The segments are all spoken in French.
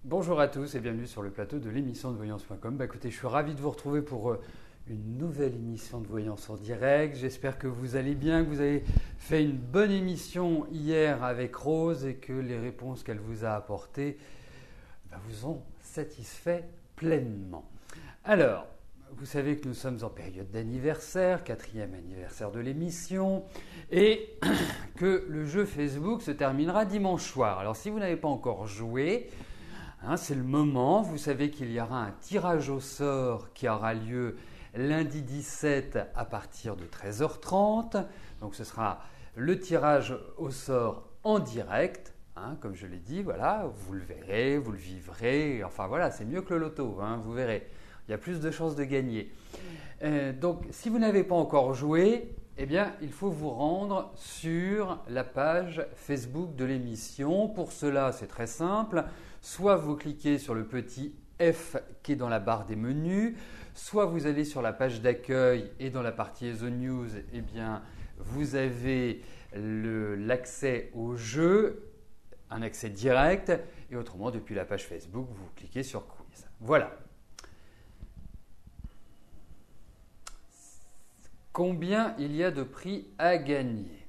Bonjour à tous et bienvenue sur le plateau de l'émission de voyance.com. Écoutez, je suis ravi de vous retrouver pour une nouvelle émission de Voyance en direct. J'espère que vous allez bien, que vous avez fait une bonne émission hier avec Rose et que les réponses qu'elle vous a apportées vous ont satisfait pleinement. Alors, vous savez que nous sommes en période d'anniversaire, 4e anniversaire de l'émission, et que le jeu Facebook se terminera dimanche soir. Alors, si vous n'avez pas encore joué, c'est le moment. Vous savez qu'il y aura un tirage au sort qui aura lieu lundi 17 à partir de 13h30. Donc, ce sera le tirage au sort en direct. Comme je l'ai dit, voilà, vous le verrez, vous le vivrez. Enfin, voilà, c'est mieux que le loto, vous verrez. Il y a plus de chances de gagner. Donc, si vous n'avez pas encore joué, eh bien, il faut vous rendre sur la page Facebook de l'émission. Pour cela, c'est très simple. Soit vous cliquez sur le petit F qui est dans la barre des menus, soit vous allez sur la page d'accueil et dans la partie The News, eh bien, vous avez l'accès au jeu, un accès direct, et autrement, depuis la page Facebook, vous cliquez sur Quiz. Voilà. Combien il y a de prix à gagner?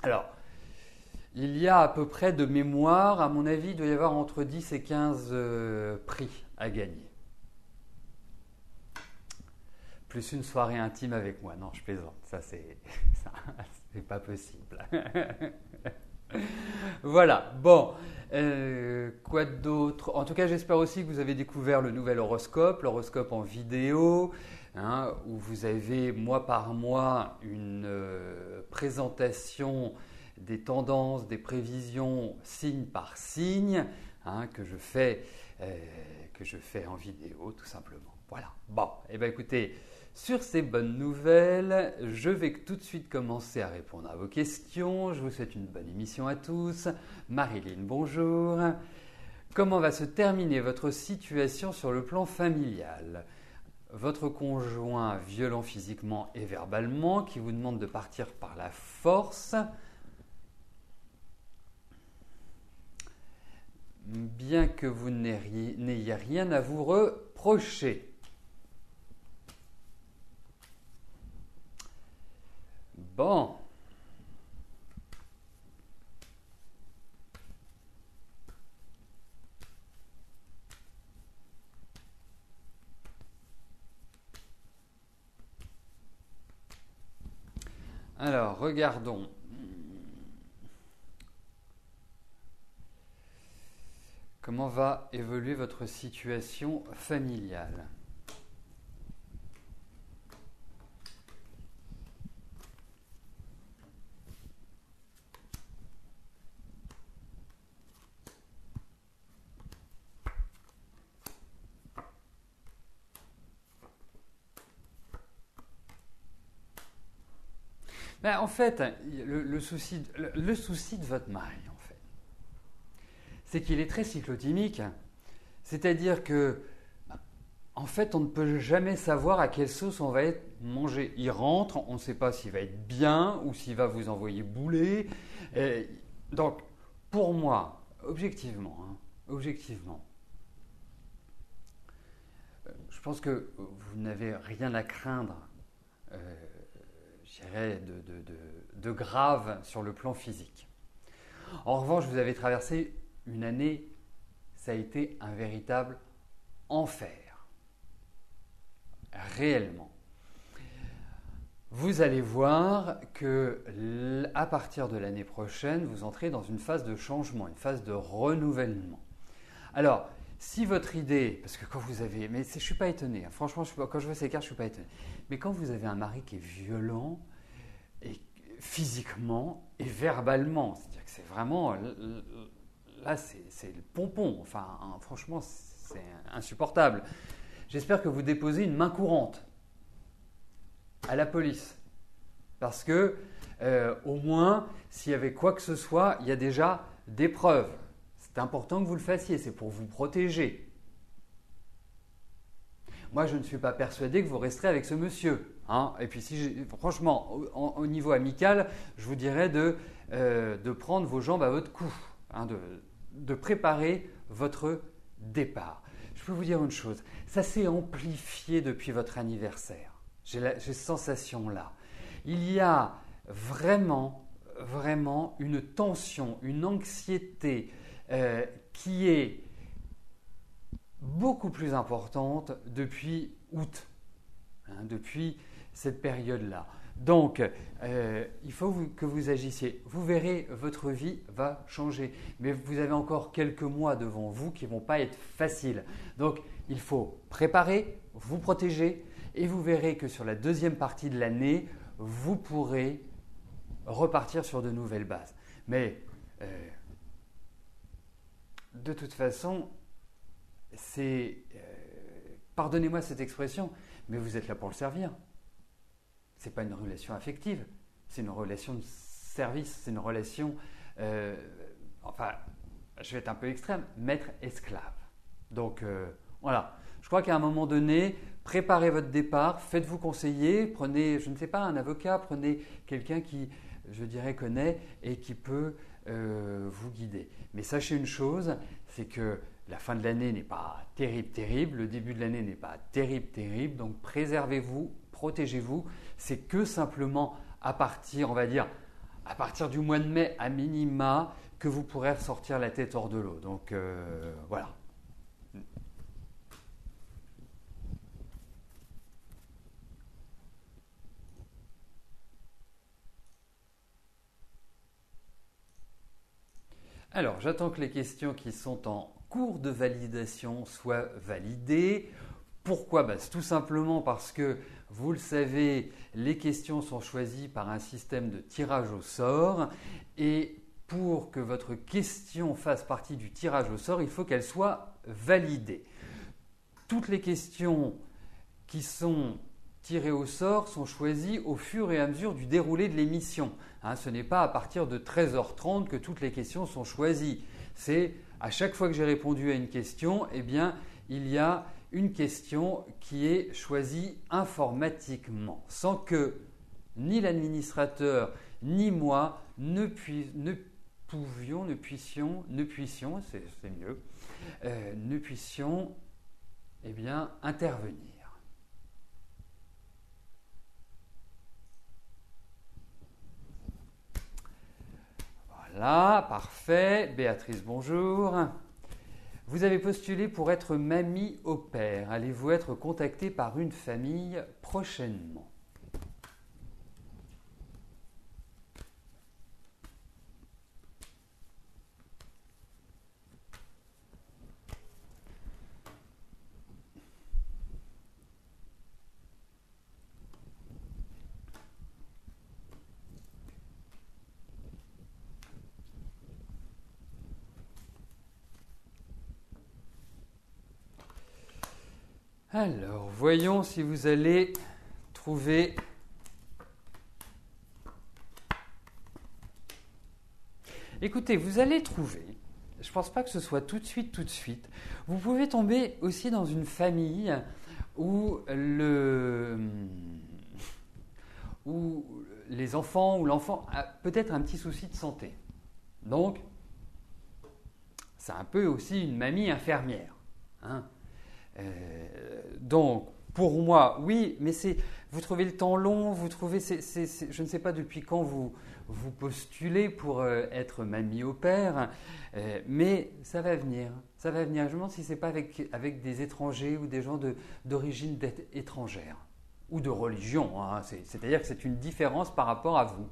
Alors, il y a à peu près de mémoire, à mon avis, il doit y avoir entre 10 et 15 prix à gagner. Plus une soirée intime avec moi. Non, je plaisante. Ça, c'est pas possible. Voilà. Bon. Quoi d'autre? En tout cas, j'espère aussi que vous avez découvert le nouvel horoscope, l'horoscope en vidéo, où vous avez mois par mois une présentation des tendances, des prévisions signe par signe, que je fais en vidéo tout simplement. Voilà. Bon, et bien écoutez, sur ces bonnes nouvelles, je vais tout de suite commencer à répondre à vos questions. Je vous souhaite une bonne émission à tous. Marilyn, bonjour. Comment va se terminer votre situation sur le plan familial? Votre conjoint violent physiquement et verbalement qui vous demande de partir par la force. Bien que vous n'ayez rien à vous reprocher. Bon. Alors, regardons. Comment va évoluer votre situation familiale? En fait, le souci de votre mari, en fait, c'est qu'il est très cyclotimique. C'est-à-dire que, en fait, on ne peut jamais savoir à quelle sauce on va être mangé. Il rentre, on ne sait pas s'il va être bien ou s'il va vous envoyer bouler. Donc, pour moi, objectivement, je pense que vous n'avez rien à craindre, je dirais, de grave sur le plan physique. En revanche, vous avez traversé une année, ça a été un véritable enfer. Réellement. Vous allez voir que à partir de l'année prochaine, vous entrez dans une phase de changement, une phase de renouvellement. Alors, si votre idée, parce que quand vous avez, mais je ne suis pas étonné, franchement, quand je vois ces cartes, je ne suis pas étonné, mais quand vous avez un mari qui est violent, et physiquement et verbalement, c'est-à-dire que c'est vraiment, là c'est le pompon, enfin franchement c'est insupportable. J'espère que vous déposez une main courante à la police, parce que au moins s'il y avait quoi que ce soit, il y a déjà des preuves. C'est important que vous le fassiez, c'est pour vous protéger. Moi, je ne suis pas persuadé que vous resterez avec ce monsieur. Et puis, franchement, au niveau amical, je vous dirais de prendre vos jambes à votre cou, de préparer votre départ. Je peux vous dire une chose, ça s'est amplifié depuis votre anniversaire. J'ai cette sensation-là. Il y a vraiment une tension, une anxiété qui est beaucoup plus importante depuis août, depuis cette période-là. Donc, il faut que vous agissiez. Vous verrez, votre vie va changer. Mais vous avez encore quelques mois devant vous qui ne vont pas être faciles. Donc, il faut préparer, vous protéger et vous verrez que sur la deuxième partie de l'année, vous pourrez repartir sur de nouvelles bases. Mais de toute façon, pardonnez-moi cette expression, mais vous êtes là pour le servir. Ce n'est pas une relation affective, c'est une relation de service, c'est une relation, enfin, je vais être un peu extrême, maître-esclave. Donc voilà, je crois qu'à un moment donné, préparez votre départ, faites-vous conseiller, prenez, je ne sais pas, un avocat, prenez quelqu'un qui, je dirais, connaît et qui peut vous guider. Mais sachez une chose, c'est que la fin de l'année n'est pas terrible, le début de l'année n'est pas terrible, donc préservez-vous, protégez-vous. C'est que simplement à partir, on va dire, à partir du mois de mai à minima, que vous pourrez ressortir la tête hors de l'eau. Donc voilà. Alors, j'attends que les questions qui sont en cours de validation soient validées. Pourquoi ? C'est tout simplement parce que, vous le savez, les questions sont choisies par un système de tirage au sort et pour que votre question fasse partie du tirage au sort, il faut qu'elle soit validée. Toutes les questions qui sont tirées au sort sont choisies au fur et à mesure du déroulé de l'émission. Ce n'est pas à partir de 13h30 que toutes les questions sont choisies. C'est à chaque fois que j'ai répondu à une question, eh bien, il y a une question qui est choisie informatiquement, sans que ni l'administrateur ni moi ne puissions eh bien, intervenir. Voilà, parfait. Béatrice, bonjour. Vous avez postulé pour être mamie au pair. Allez-vous être contacté par une famille prochainement ? Alors, voyons si vous allez trouver. Écoutez, vous allez trouver, je ne pense pas que ce soit tout de suite, vous pouvez tomber aussi dans une famille où les enfants ou l'enfant a peut-être un petit souci de santé. Donc, c'est un peu aussi une mamie infirmière. Donc, pour moi, oui, mais vous trouvez le temps long, je ne sais pas depuis quand vous postulez pour être mamie au pair, mais ça va venir. Je me demande si ce n'est pas avec des étrangers ou des gens d'origine étrangère ou de religion. C'est-à-dire que c'est une différence par rapport à vous,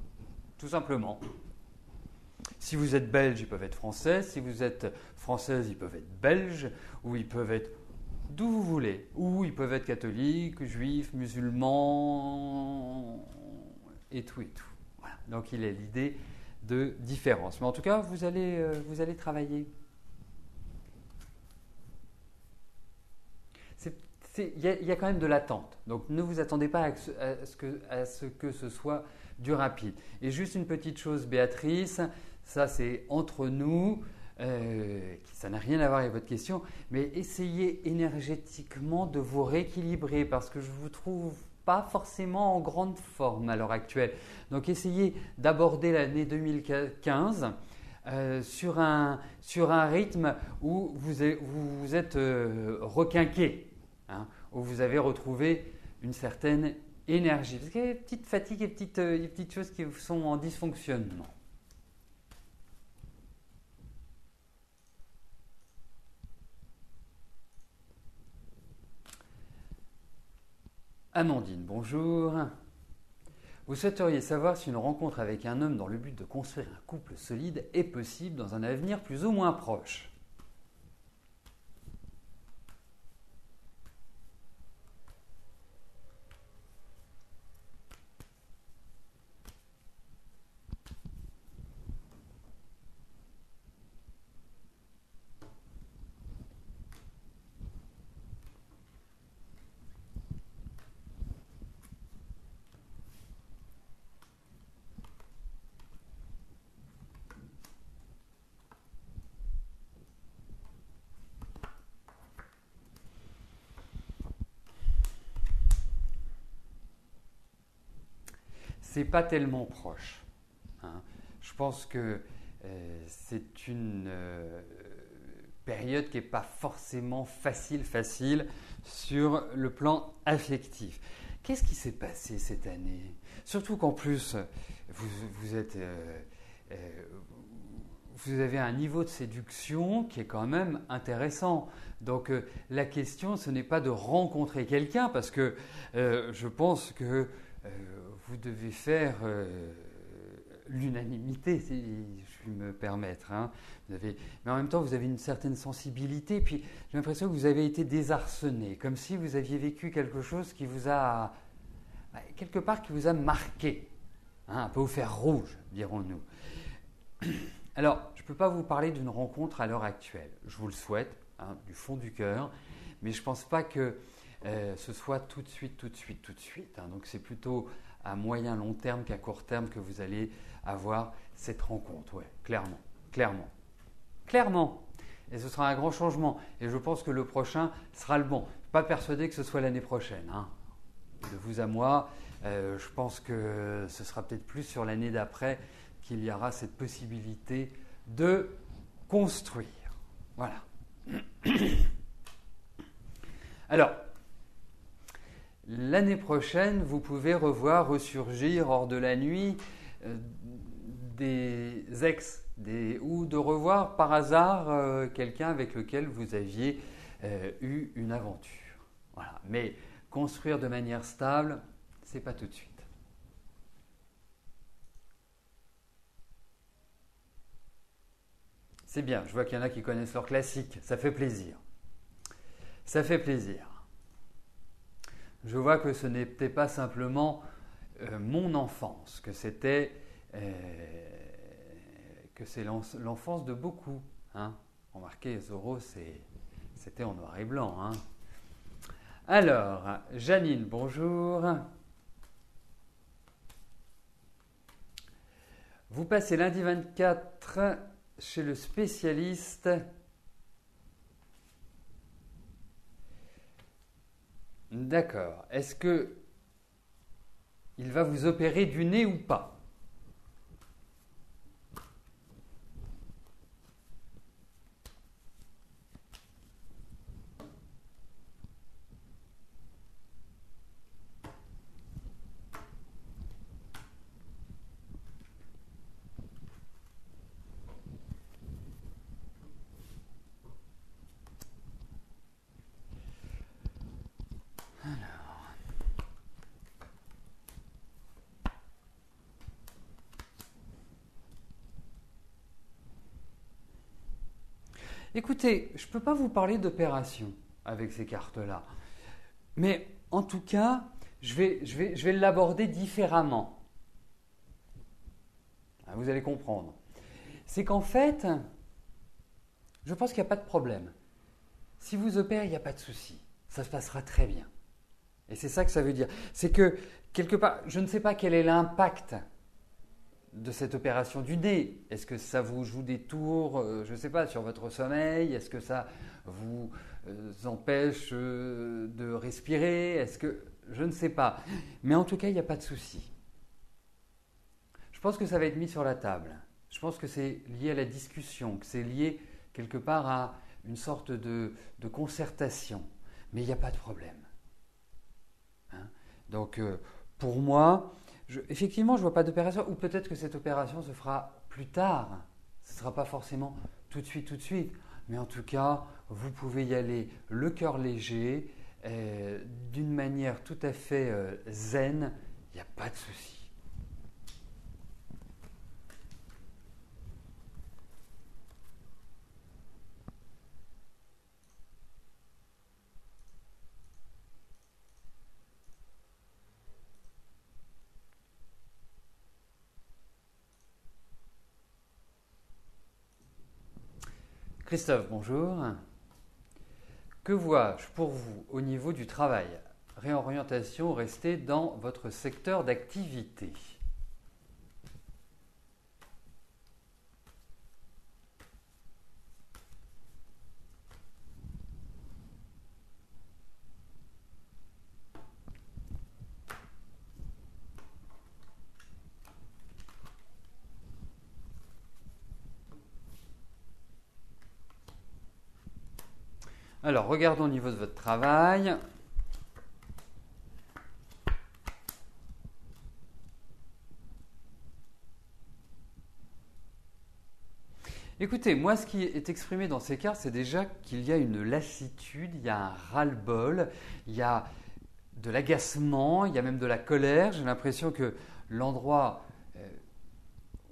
tout simplement. Si vous êtes belge, ils peuvent être français. Si vous êtes française, ils peuvent être belges ou ils peuvent être d'où vous voulez. Ou ils peuvent être catholiques, juifs, musulmans et tout. Voilà. Donc il y a l'idée de différence. Mais en tout cas, vous allez travailler. Il y a quand même de l'attente. Donc ne vous attendez pas à ce que ce soit du rapide. Et juste une petite chose, Béatrice, ça c'est entre nous. Ça n'a rien à voir avec votre question, mais essayez énergétiquement de vous rééquilibrer parce que je ne vous trouve pas forcément en grande forme à l'heure actuelle. Donc essayez d'aborder l'année 2015 sur un rythme où vous êtes requinqué, hein, où vous avez retrouvé une certaine énergie. Parce qu'il y a des petites fatigues et des petites choses qui sont en dysfonctionnement. Amandine, bonjour. Vous souhaiteriez savoir si une rencontre avec un homme dans le but de construire un couple solide est possible dans un avenir plus ou moins proche. C'est pas tellement proche, hein. Je pense que c'est une période qui n'est pas forcément facile sur le plan affectif. Qu'est-ce qui s'est passé cette année? Surtout qu'en plus, vous avez un niveau de séduction qui est quand même intéressant. Donc la question, ce n'est pas de rencontrer quelqu'un, parce que je pense que vous devez faire l'unanimité, si je puis me permettre, hein. Mais en même temps, vous avez une certaine sensibilité. Puis j'ai l'impression que vous avez été désarçonné, comme si vous aviez vécu quelque chose qui vous a, quelque part, qui vous a marqué, hein, un peu au fer rouge, dirons-nous. Alors, je ne peux pas vous parler d'une rencontre à l'heure actuelle. Je vous le souhaite, hein, du fond du cœur, mais je ne pense pas que ce soit tout de suite, hein. Donc c'est plutôt à moyen long terme qu'à court terme que vous allez avoir cette rencontre. Ouais, clairement. Et ce sera un grand changement. Et je pense que le prochain sera le bon. Je ne suis pas persuadé que ce soit l'année prochaine, hein. De vous à moi, je pense que ce sera peut-être plus sur l'année d'après qu'il y aura cette possibilité de construire. Voilà. Alors, l'année prochaine, vous pouvez ressurgir hors de la nuit des ex, ou de revoir par hasard quelqu'un avec lequel vous aviez eu une aventure. Voilà. Mais construire de manière stable, ce n'est pas tout de suite. C'est bien, je vois qu'il y en a qui connaissent leur classique, ça fait plaisir. Je vois que ce n'était pas simplement mon enfance, que c'est l'enfance de beaucoup, hein. Remarquez, Zorro, c'était en noir et blanc, hein. Alors, Janine, bonjour. Vous passez lundi 24 chez le spécialiste. D'accord. Est-ce que il va vous opérer du nez ou pas? Écoutez, je ne peux pas vous parler d'opération avec ces cartes-là. Mais en tout cas, je vais l'aborder différemment. Vous allez comprendre. C'est qu'en fait, je pense qu'il n'y a pas de problème. Si vous opérez, il n'y a pas de souci. Ça se passera très bien. Et c'est ça que ça veut dire. C'est que, quelque part, je ne sais pas quel est l'impact de cette opération du nez. Est-ce que ça vous joue des tours, je ne sais pas, sur votre sommeil? Est-ce que ça vous empêche de respirer? Est-ce que... Je ne sais pas. Mais en tout cas, il n'y a pas de souci. Je pense que ça va être mis sur la table. Je pense que c'est lié à la discussion, que c'est lié quelque part à une sorte de concertation. Mais il n'y a pas de problème. Hein. Donc, pour moi, effectivement, je ne vois pas d'opération, ou peut-être que cette opération se fera plus tard. Ce ne sera pas forcément tout de suite. Mais en tout cas, vous pouvez y aller le cœur léger, d'une manière tout à fait zen. Il n'y a pas de souci. Christophe, bonjour. Que vois-je pour vous au niveau du travail? Réorientation, rester dans votre secteur d'activité. Alors, regardons au niveau de votre travail. Écoutez, moi, ce qui est exprimé dans ces cartes, c'est déjà qu'il y a une lassitude, il y a un ras-le-bol, il y a de l'agacement, il y a même de la colère. J'ai l'impression que l'endroit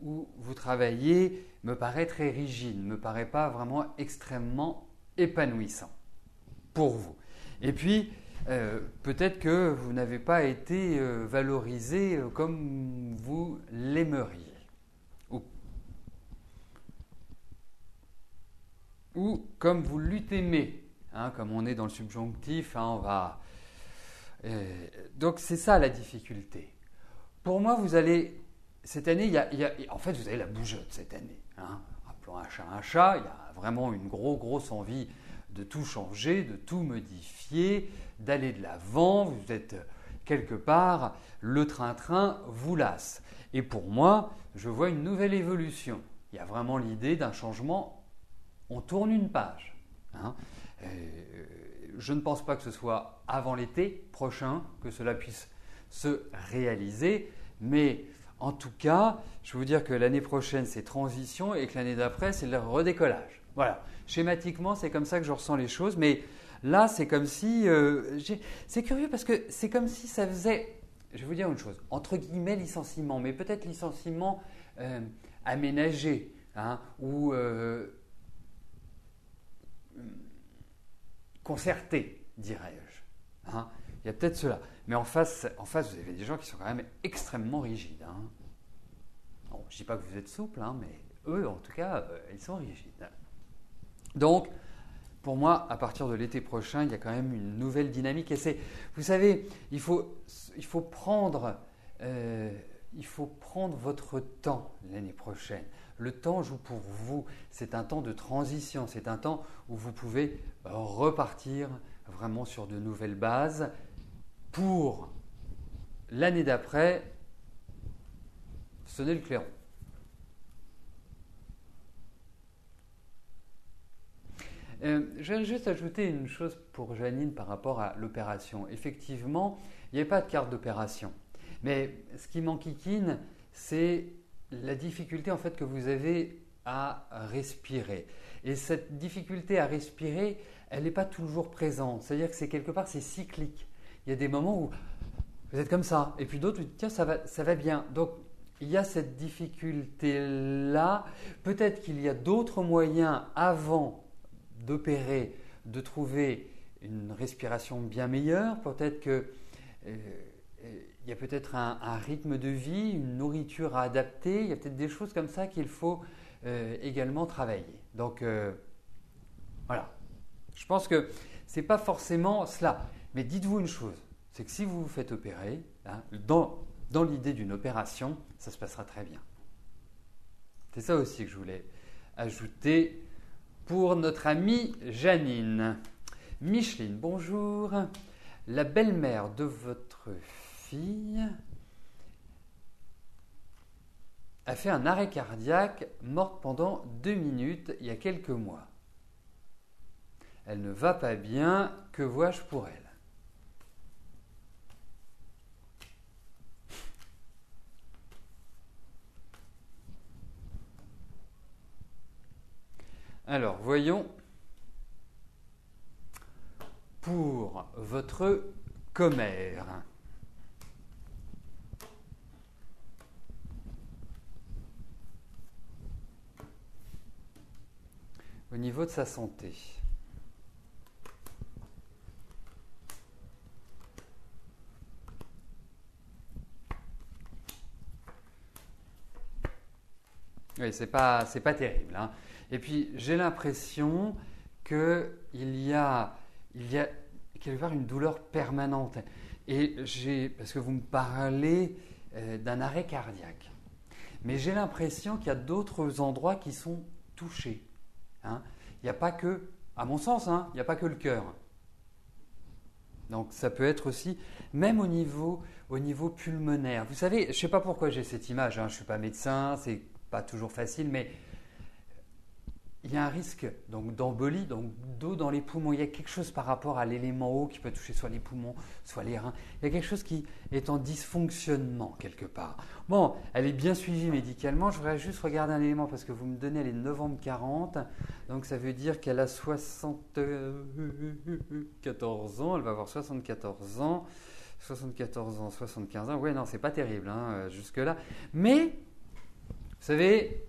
où vous travaillez me paraît très rigide, ne me paraît pas vraiment extrêmement épanouissant pour vous. Et puis, peut-être que vous n'avez pas été valorisé comme vous l'aimeriez. Ou comme vous l'aimez. Hein, comme on est dans le subjonctif, hein, on va... donc, c'est ça la difficulté. Pour moi, vous allez... Cette année, en fait, vous avez la bougeotte cette année. Hein. Rappelons un chat, il y a vraiment une grosse envie de tout changer, de tout modifier, d'aller de l'avant. Vous êtes quelque part, le train-train vous lasse. Et pour moi, je vois une nouvelle évolution. Il y a vraiment l'idée d'un changement. On tourne une page. Hein. Je ne pense pas que ce soit avant l'été prochain que cela puisse se réaliser, mais en tout cas, je vais vous dire que l'année prochaine, c'est transition et que l'année d'après, c'est le redécollage. Voilà. Schématiquement, c'est comme ça que je ressens les choses, mais là, c'est comme si… c'est curieux parce que c'est comme si ça faisait… Je vais vous dire une chose, entre guillemets licenciement, mais peut-être licenciement aménagé, hein, ou… concerté, dirais-je. Hein. Il y a peut-être cela. Mais en face, vous avez des gens qui sont quand même extrêmement rigides. Hein. Bon, je ne dis pas que vous êtes souple, hein, mais eux, en tout cas, ils sont rigides. Donc, pour moi, à partir de l'été prochain, il y a quand même une nouvelle dynamique. Et c'est, vous savez, il faut prendre votre temps l'année prochaine. Le temps joue pour vous. C'est un temps de transition. C'est un temps où vous pouvez repartir vraiment sur de nouvelles bases pour l'année d'après sonner le clairon. Je vais juste ajouter une chose pour Janine par rapport à l'opération. Effectivement, il n'y avait pas de carte d'opération. Mais ce qui m'enquiquine, c'est la difficulté en fait que vous avez à respirer. Et cette difficulté à respirer, elle n'est pas toujours présente. C'est-à-dire que c'est quelque part, c'est cyclique. Il y a des moments où vous êtes comme ça, et puis d'autres, vous dites tiens, ça va bien. Donc, il y a cette difficulté-là. Peut-être qu'il y a d'autres moyens avant d'opérer, de trouver une respiration bien meilleure. Peut-être que il y a peut-être un rythme de vie, une nourriture à adapter. Il y a peut-être des choses comme ça qu'il faut également travailler. Donc, voilà. Je pense que ce n'est pas forcément cela. Mais dites-vous une chose, c'est que si vous vous faites opérer, hein, dans l'idée d'une opération, ça se passera très bien. C'est ça aussi que je voulais ajouter pour notre amie Janine. Micheline, bonjour. La belle-mère de votre fille a fait un arrêt cardiaque, morte pendant 2 minutes il y a quelques mois. Elle ne va pas bien, que vois-je pour elle? Alors, voyons pour votre commère. Au niveau de sa santé. Oui, c'est pas terrible, hein. Et puis, j'ai l'impression qu'il y a quelque part une douleur permanente. Parce que vous me parlez d'un arrêt cardiaque. Mais j'ai l'impression qu'il y a d'autres endroits qui sont touchés, hein. Il n'y a pas que, à mon sens, hein, il n'y a pas que le cœur. Donc ça peut être aussi, même au niveau pulmonaire. Vous savez, je ne sais pas pourquoi j'ai cette image, hein, je ne suis pas médecin, c'est pas toujours facile, mais il y a un risque donc d'embolie, donc d'eau dans les poumons. Il y a quelque chose par rapport à l'élément eau qui peut toucher soit les poumons, soit les reins. Il y a quelque chose qui est en dysfonctionnement quelque part. Bon, elle est bien suivie médicalement. Je voudrais juste regarder un élément parce que vous me donnez, elle est de novembre 40. Donc ça veut dire qu'elle a 74 ans. Elle va avoir 74 ans. 74 ans, 75 ans. Ouais, non, c'est pas terrible, hein, jusque-là. Mais, vous savez,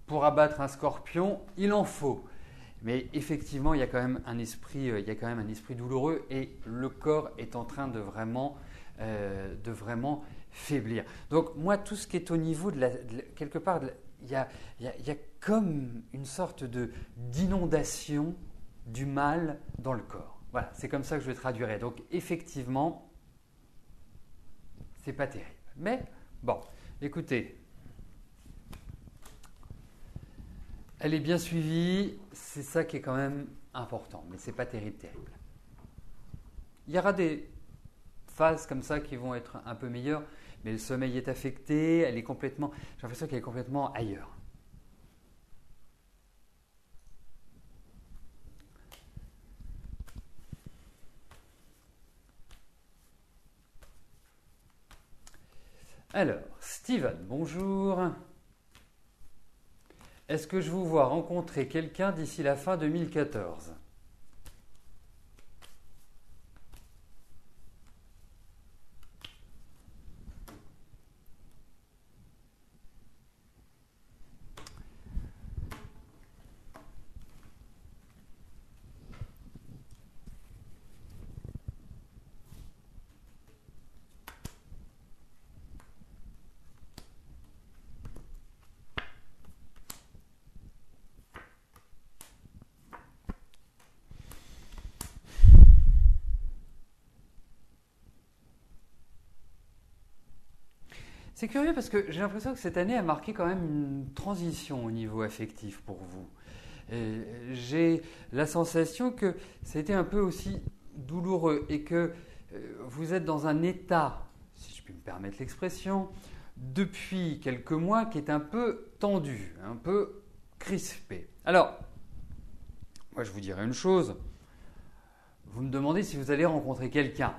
pour abattre un scorpion, il en faut. Mais effectivement, il y a quand même un esprit douloureux et le corps est en train de vraiment faiblir. Donc moi, tout ce qui est au niveau quelque part, il y a comme une sorte d'inondation du mal dans le corps. Voilà, c'est comme ça que je le traduirais. Donc effectivement, c'est pas terrible. Mais bon, écoutez. Elle est bien suivie, c'est ça qui est quand même important, mais ce n'est pas terrible. Il y aura des phases comme ça qui vont être un peu meilleures, mais le sommeil est affecté, j'ai l'impression qu'elle est complètement ailleurs. Alors, Steven, bonjour. Est-ce que je vous vois rencontrer quelqu'un d'ici la fin 2014 ? C'est curieux parce que j'ai l'impression que cette année a marqué quand même une transition au niveau affectif pour vous. J'ai la sensation que c'était un peu aussi douloureux et que vous êtes dans un état, si je puis me permettre l'expression, depuis quelques mois qui est un peu tendu, un peu crispé. Alors, moi je vous dirais une chose, vous me demandez si vous allez rencontrer quelqu'un.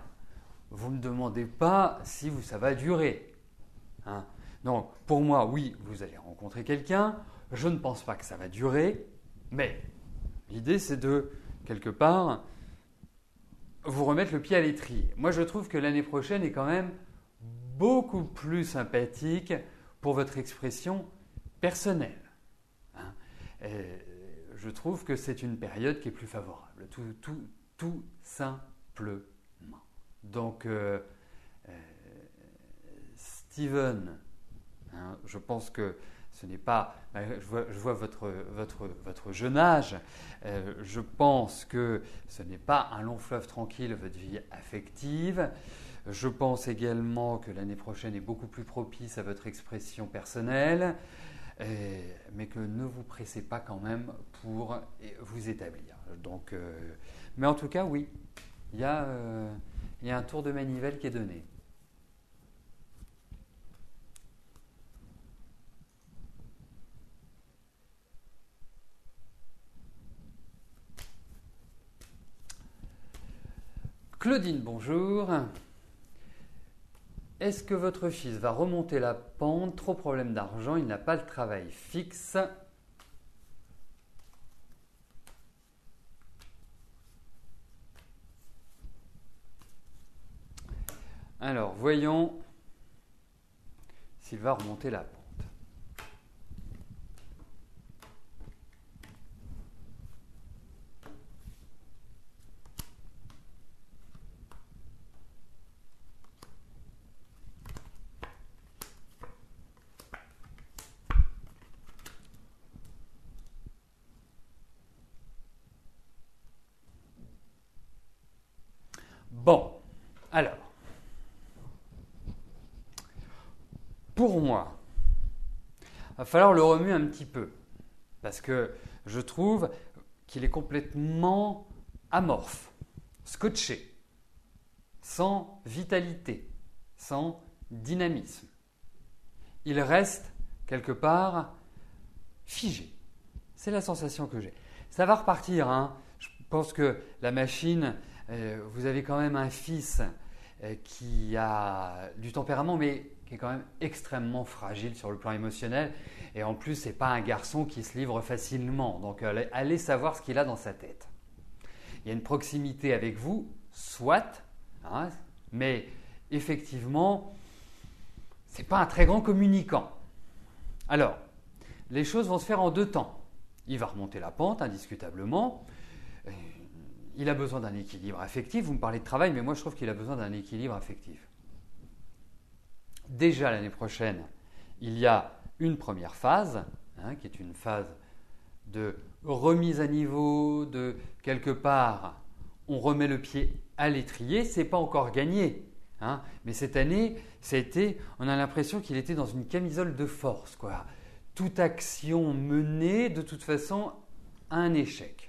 Vous ne me demandez pas si ça va durer. Hein. Donc, pour moi, oui, vous allez rencontrer quelqu'un. Je ne pense pas que ça va durer, mais l'idée, c'est de, quelque part, vous remettre le pied à l'étrier. Moi, je trouve que l'année prochaine est quand même beaucoup plus sympathique pour votre expression personnelle. Hein. Je trouve que c'est une période qui est plus favorable, tout simplement. Donc, Steven, hein, je pense que ce n'est pas, je vois votre jeune âge, je pense que ce n'est pas un long fleuve tranquille votre vie affective. Je pense également que l'année prochaine est beaucoup plus propice à votre expression personnelle, mais que ne vous pressez pas quand même pour vous établir. Donc, mais en tout cas, oui, il y a un tour de manivelle qui est donné. Claudine, bonjour. Est-ce que votre fils va remonter la pente? Trop problème d'argent, il n'a pas le travail fixe. Alors, voyons s'il va remonter la pente. Bon, alors, pour moi, il va falloir le remuer un petit peu, parce que je trouve qu'il est complètement amorphe, scotché, sans vitalité, sans dynamisme. Il reste quelque part figé. C'est la sensation que j'ai. Ça va repartir, hein. Je pense que la machine, vous avez quand même un fils qui a du tempérament, mais qui est quand même extrêmement fragile sur le plan émotionnel. Et en plus, ce n'est pas un garçon qui se livre facilement. Donc, allez savoir ce qu'il a dans sa tête. Il y a une proximité avec vous, soit, hein, mais effectivement, ce n'est pas un très grand communicant. Alors, les choses vont se faire en deux temps. Il va remonter la pente, indiscutablement. Il a besoin d'un équilibre affectif. Vous me parlez de travail, mais moi je trouve qu'il a besoin d'un équilibre affectif. Déjà l'année prochaine, il y a une première phase, hein, qui est une phase de remise à niveau, de quelque part, on remet le pied à l'étrier. Ce n'est pas encore gagné, hein, mais cette année, on a l'impression qu'il était dans une camisole de force, quoi. Toute action menée, de toute façon, à un échec.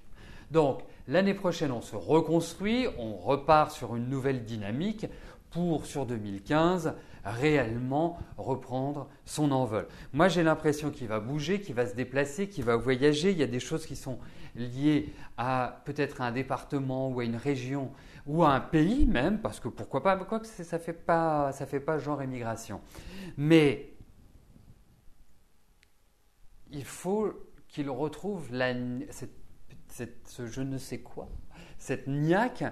Donc, l'année prochaine, on se reconstruit, on repart sur une nouvelle dynamique pour, sur 2015, réellement reprendre son envol. Moi, j'ai l'impression qu'il va bouger, qu'il va se déplacer, qu'il va voyager. Il y a des choses qui sont liées à peut-être un département ou à une région ou à un pays même, parce que pourquoi pas, quoique ça fait pas genre émigration. Mais il faut qu'il retrouve ce je ne sais quoi, cette niaque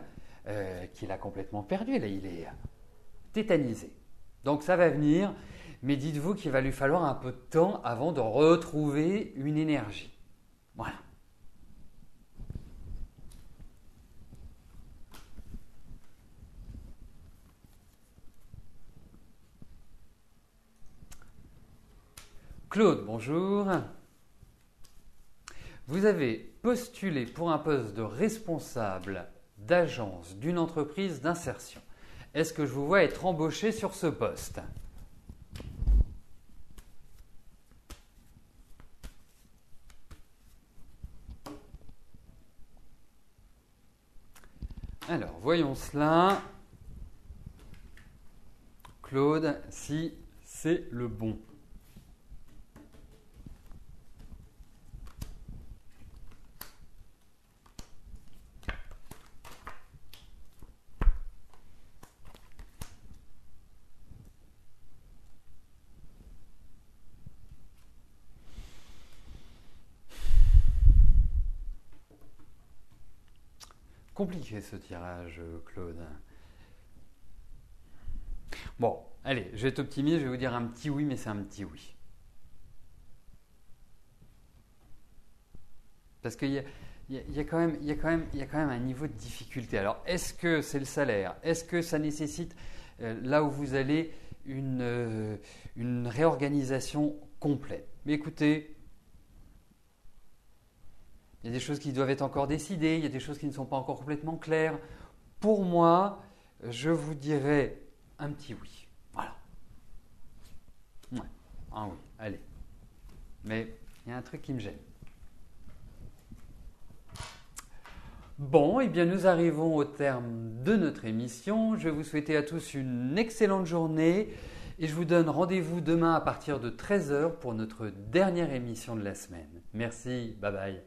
qu'il a complètement perdue. Là, il est tétanisé. Donc ça va venir, mais dites-vous qu'il va lui falloir un peu de temps avant de retrouver une énergie. Voilà. Claude, bonjour. Vous avez postulé pour un poste de responsable d'agence d'une entreprise d'insertion. Est-ce que je vous vois être embauché sur ce poste? Alors, voyons cela. Claude, si c'est le bon. Compliqué ce tirage, Claude. Bon, allez, je vais être optimiste, je vais vous dire un petit oui, mais c'est un petit oui. Parce qu'il y a quand même un niveau de difficulté. Alors, est-ce que c'est le salaire? Est-ce que ça nécessite, là où vous allez, une réorganisation complète? Mais écoutez, il y a des choses qui doivent être encore décidées, il y a des choses qui ne sont pas encore complètement claires. Pour moi, je vous dirais un petit oui. Voilà. Ouais, un oui, allez. Mais il y a un truc qui me gêne. Bon, eh bien nous arrivons au terme de notre émission. Je vais vous souhaiter à tous une excellente journée et je vous donne rendez-vous demain à partir de 13h pour notre dernière émission de la semaine. Merci, bye bye.